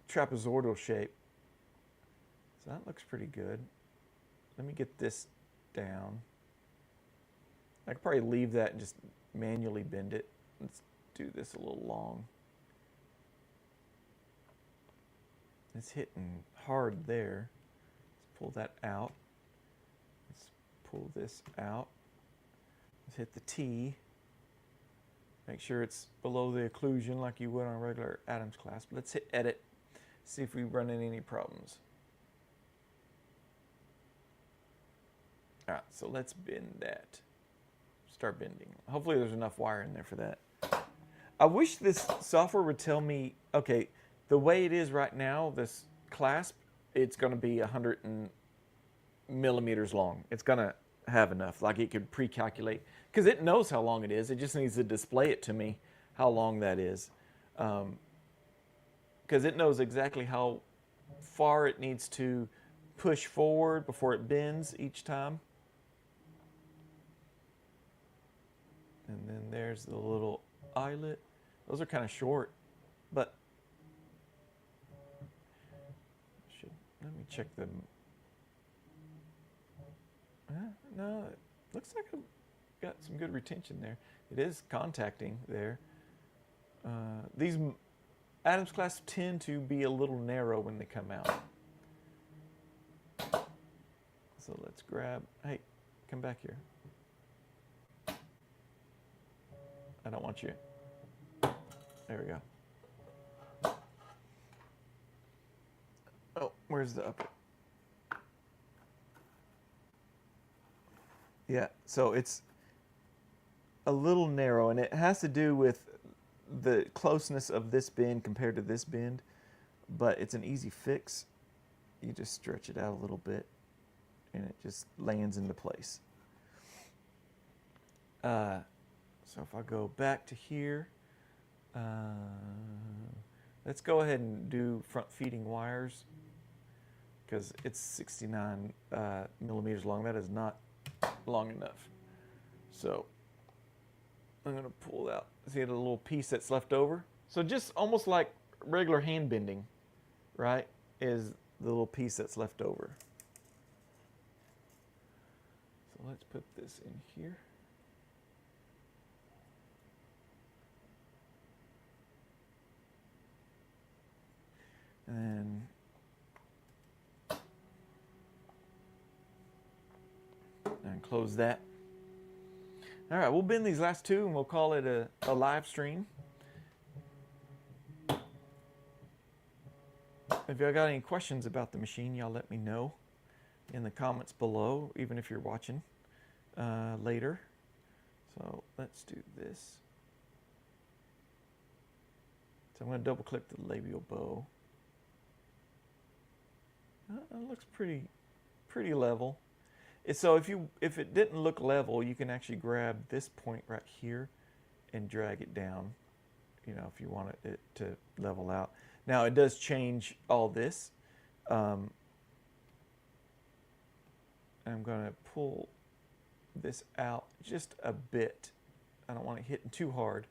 trapezoidal shape. So that looks pretty good. Let me get this down. I could probably leave that and just manually bend it. Let's do this a little long. It's hitting hard there. Let's pull that out. Let's pull this out. Let's hit the T. Make sure it's below the occlusion like you would on a regular Adams clasp. Let's hit edit. See if we run into any problems. All right, so let's bend that. Start bending. Hopefully there's enough wire in there for that. I wish this software would tell me, okay, the way it is right now, this clasp, it's going to be 100 millimeters long. It's going to have enough. Like it could pre-calculate, because it knows how long it is. It just needs to display it to me how long that is. Because it knows exactly how far it needs to push forward before it bends each time. And then there's the little eyelet. Those are kind of short, but let me check them. No, it looks like I've got some good retention there. It is contacting there. These Adams clasps tend to be a little narrow when they come out. So let's grab, hey, come back here. I don't want you. There we go. Oh, where's the upper? Yeah, so it's a little narrow, and it has to do with the closeness of this bend compared to this bend, but it's an easy fix. You just stretch it out a little bit, and it just lands into place. So if I go back to here, let's go ahead and do front feeding wires, because it's 69 millimeters long. That is not long enough. So I'm going to pull out, see the little piece that's left over? So just almost like regular hand bending, right, is the little piece that's left over. So let's put this in here. And close that. All right, we'll bend these last two and we'll call it a live stream. If y'all got any questions about the machine, y'all let me know in the comments below, even if you're watching later. So let's do this. So I'm going to double click the labial bow. It looks pretty level. So if it didn't look level, you can actually grab this point right here and drag it down, you know, if you want it to level out. Now it does change all this. I'm going to pull this out just a bit. I don't want it hitting too hard.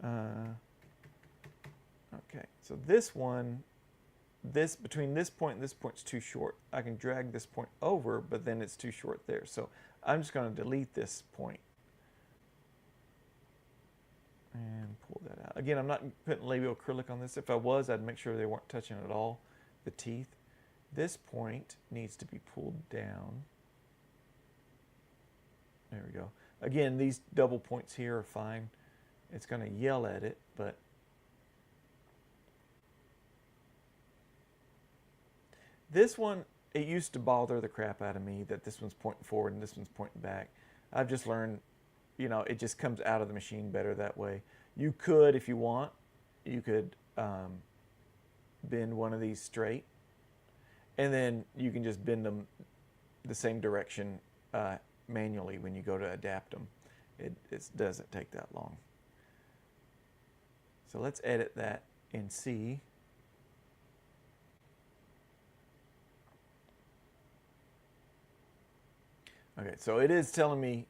Okay, so this one, between this point and this point is too short. I can drag this point over, but then it's too short there. So I'm just going to delete this point and pull that out. Again, I'm not putting labial acrylic on this. If I was, I'd make sure they weren't touching at all, the teeth. This point needs to be pulled down. There we go. Again, these double points here are fine. It's going to yell at it, but this one, it used to bother the crap out of me that this one's pointing forward and this one's pointing back. I've just learned, you know, it just comes out of the machine better that way. You could, if you want, you could bend one of these straight, and then you can just bend them the same direction manually when you go to adapt them. It doesn't take that long. So let's edit that and see. Okay, so it is telling me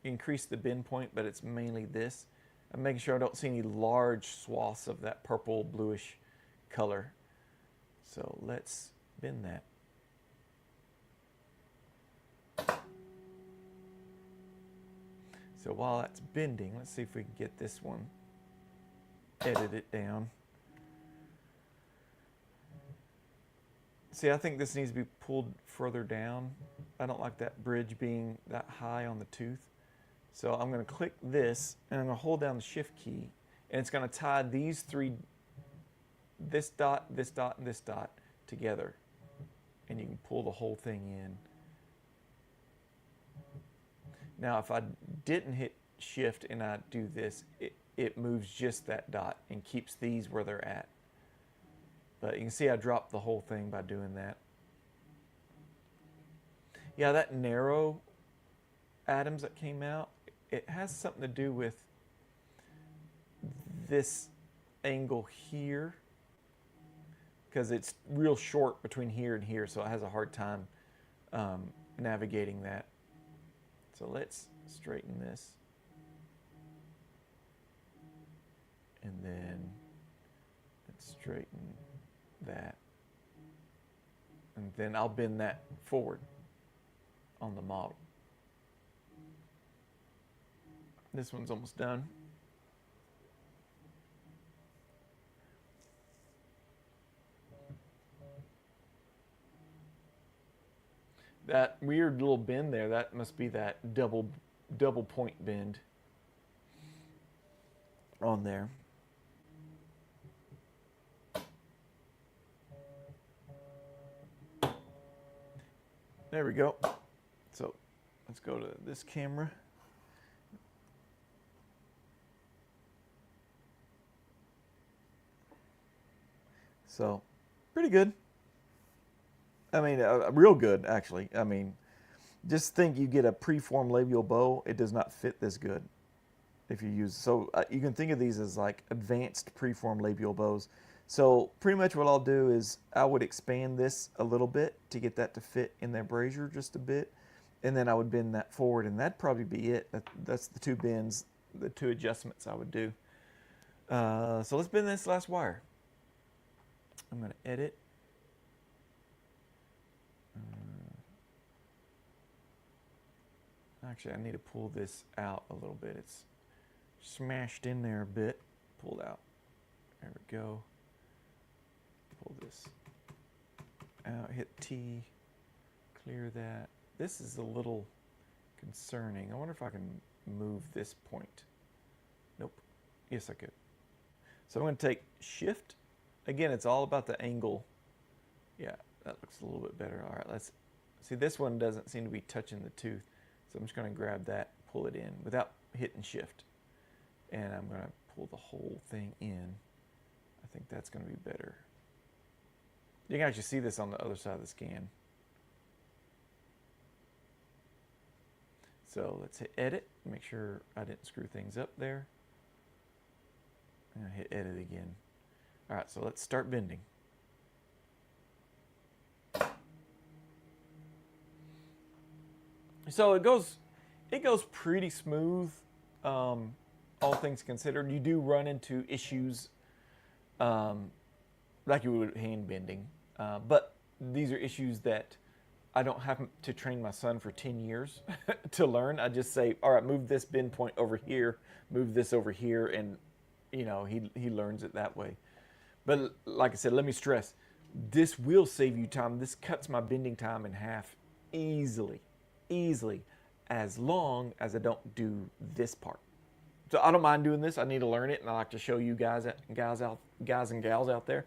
increase the bend point, but it's mainly this. I'm making sure I don't see any large swaths of that purple bluish color. So let's bend that. So while that's bending, let's see if we can get this one, edit it down. See, I think this needs to be pulled further down. I don't like that bridge being that high on the tooth. So I'm going to click this, and I'm going to hold down the shift key, and it's going to tie these three, this dot, and this dot together. And you can pull the whole thing in. Now, if I didn't hit shift and I do this, it moves just that dot and keeps these where they're at. But you can see I dropped the whole thing by doing that. Yeah, that narrow atoms that came out, it has something to do with this angle here, because it's real short between here and here, so it has a hard time navigating that. So let's straighten this. And then let's straighten that. And then I'll bend that forward on the model. This one's almost done. That weird little bend there, that must be that double point bend on there. There we go. So let's go to this camera. So pretty good. I mean, real good, actually. I mean, just think you get a preformed labial bow, it does not fit this good if you use. So you can think of these as like advanced preformed labial bows. So pretty much what I'll do is I would expand this a little bit to get that to fit in their brazier just a bit. And then I would bend that forward, and that'd probably be it. That's the two bends, the two adjustments I would do. So let's bend this last wire. I'm going to edit. Actually, I need to pull this out a little bit. It's smashed in there a bit. Pulled out. There we go. Pull this out. Hit T. Clear that. This is a little concerning. I wonder if I can move this point. Nope. Yes, I could. So I'm going to take Shift. Again, it's all about the angle. Yeah, that looks a little bit better. All right, let's see. This one doesn't seem to be touching the tooth. So I'm just going to grab that, pull it in without hitting Shift. And I'm going to pull the whole thing in. I think that's going to be better. You can actually see this on the other side of the scan. So let's hit Edit, make sure I didn't screw things up there. And I hit Edit again. All right, so let's start bending. So it goes pretty smooth, all things considered. You do run into issues like you would with hand bending, but these are issues that I don't have to train my son for 10 years to learn. I just say, all right, move this bend point over here, move this over here, and you know, he learns it that way. But like I said, let me stress, this will save you time. This cuts my bending time in half easily, as long as I don't do this part. So I don't mind doing this. I need to learn it, and I like to show you guys and gals out there.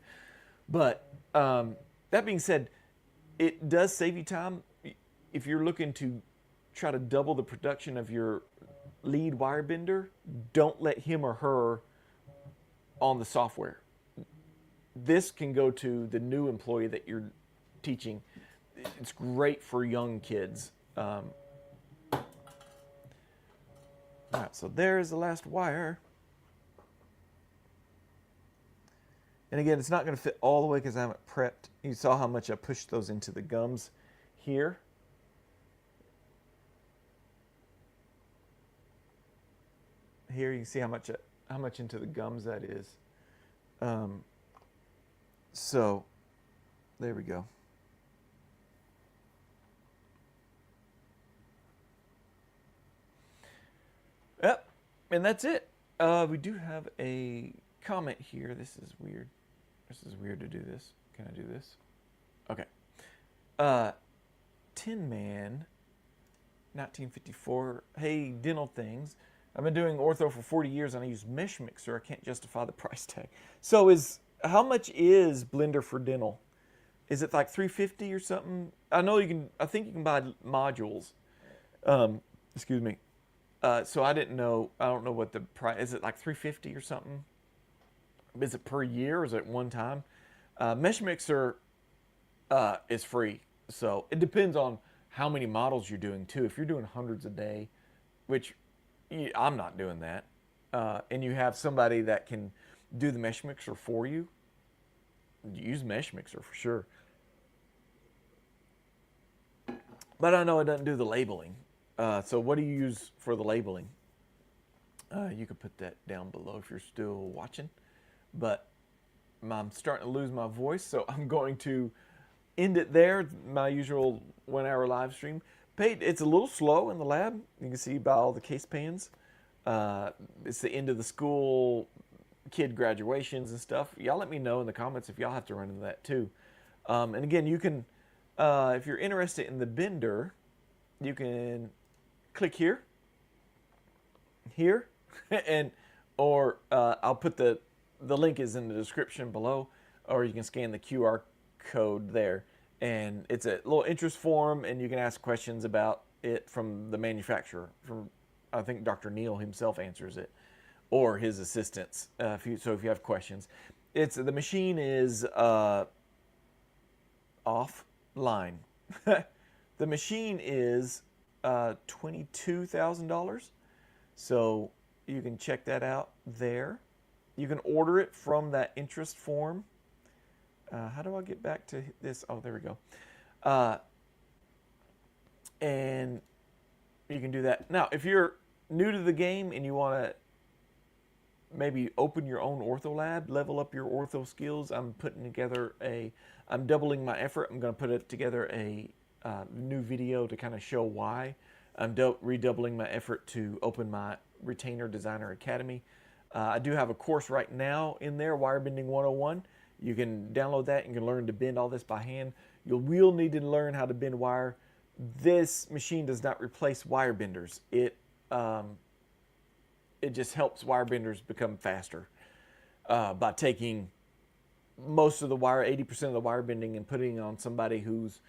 But that being said, it does save you time. If you're looking to try to double the production of your lead wire bender, don't let him or her on the software. This can go to the new employee that you're teaching. It's great for young kids. All right, so there's the last wire. And again, it's not going to fit all the way because I haven't prepped. You saw how much I pushed those into the gums here. Here you can see how much into the gums that is. So there we go. Yep, and that's it. We do have a comment here. This is weird. This is weird to do this. Can I do this? Okay. Tin Man, 1954. Hey, dental things. I've been doing ortho for 40 years and I use mesh mixer. I can't justify the price tag. So how much is Blender for dental? Is it like $350 or something? I know you can. I think you can buy modules. Excuse me. So I didn't know. I don't know what the price is. It like $350 or something? Is it per year or is it one time? Mesh Mixer is free. So it depends on how many models you're doing too. If you're doing hundreds a day, which I'm not doing that, and you have somebody that can do the Mesh Mixer for you, use Mesh Mixer for sure. But I know it doesn't do the labeling. So what do you use for the labeling? You could put that down below if you're still watching. But I'm starting to lose my voice, so I'm going to end it there. My usual 1 hour live stream. It's a little slow in the lab. You can see by all the case pans. It's the end of the school, kid graduations and stuff. Y'all let me know in the comments if y'all have to run into that too. And again, you can, if you're interested in the bender, you can click here, or I'll put the link is in the description below, or you can scan the QR code there. And it's a little interest form, and you can ask questions about it from the manufacturer. From I think Dr. Neil himself answers it, or his assistants. If you have questions, the machine is offline. The machine is $22,000, so you can check that out there. You can order it from that interest form. How do I get back to this? Oh, there we go. And you can do that. Now, if you're new to the game and you want to maybe open your own ortho lab, level up your ortho skills, I'm doubling my effort. I'm going to put together a new video to kind of show why. I'm redoubling my effort to open my Retainer Designer Academy. I do have a course right now in there, Wire Bending 101. You can download that and you can learn to bend all this by hand. You will need to learn how to bend wire. This machine does not replace wire benders. It just helps wire benders become faster by taking most of the wire, 80% of the wire bending, and putting it on somebody who's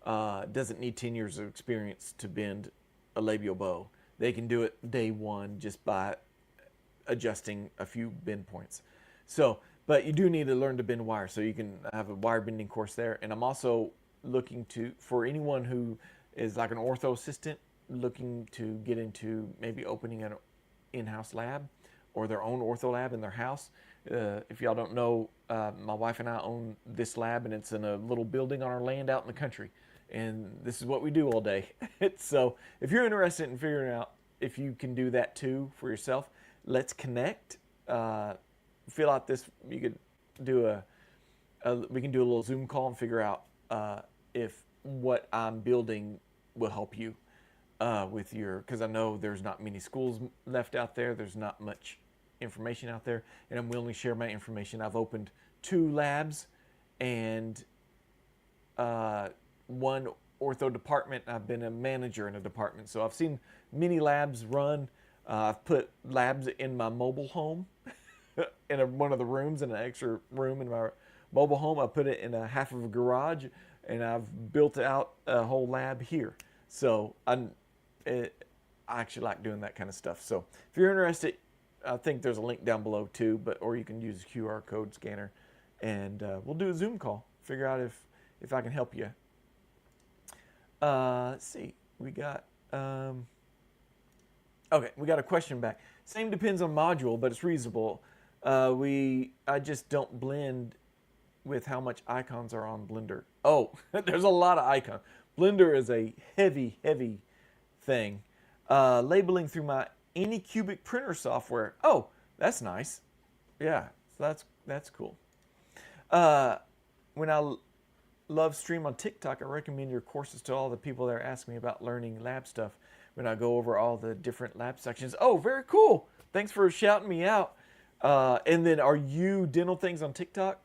doesn't need 10 years of experience to bend a labial bow. They can do it day one just by adjusting a few bend points. So, but you do need to learn to bend wire, so you can have a wire bending course there. And I'm also looking for anyone who is like an ortho assistant, looking to get into maybe opening an in-house lab or their own ortho lab in their house. If y'all don't know, my wife and I own this lab, and it's in a little building on our land out in the country. And this is what we do all day. So if you're interested in figuring out if you can do that too for yourself, let's connect. Fill out this. You could do we can do a little Zoom call and figure out if what I'm building will help you with because I know there's not many schools left out there. There's not much information out there, and I'm willing to share my information. I've opened 2 labs and one ortho department. I've been a manager in a department, so I've seen many labs run. I've put labs in my mobile home, in one of the rooms, in an extra room in my mobile home. I put it in a half of a garage, and I've built out a whole lab here. So I actually like doing that kind of stuff. So if you're interested, I think there's a link down below too, or you can use a QR code scanner, and we'll do a Zoom call, figure out if I can help you. Let's see, we got okay, we got a question back. Same depends on module, but it's reasonable. I just don't blend with how much icons are on Blender. Oh, there's a lot of icons. Blender is a heavy thing. Labeling through my Anycubic printer software. Oh, that's nice. Yeah, so that's cool. When I love stream on TikTok, I recommend your courses to all the people that are asking me about learning lab stuff when I go over all the different lab sections. Oh, very cool. Thanks for shouting me out. And then are you Dental Things on TikTok?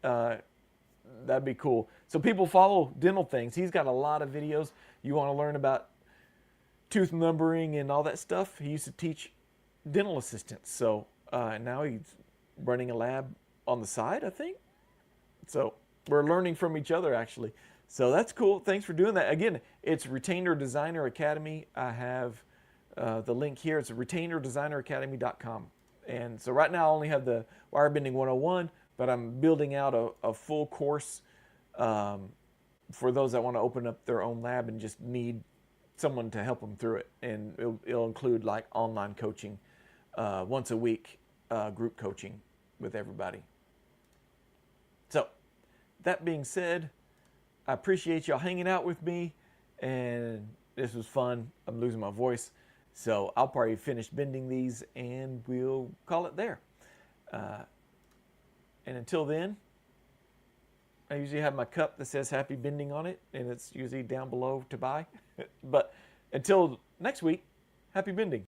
That'd be cool. So people follow Dental Things. He's got a lot of videos. You want to learn about tooth numbering and all that stuff. He used to teach dental assistants. So now he's running a lab on the side, I think. So we're learning from each other, actually. So that's cool. Thanks for doing that. Again, it's Retainer Designer Academy. I have the link here. It's retainerdesigneracademy.com. And so right now I only have the wire bending 101, but I'm building out a full course for those that want to open up their own lab and just need someone to help them through it. And it'll include like online coaching, once a week, group coaching with everybody. So that being said, I appreciate y'all hanging out with me, and this was fun. I'm losing my voice, so I'll probably finish bending these and we'll call it there. And until then, I usually have my cup that says happy bending on it, and it's usually down below to buy. But until next week, happy bending.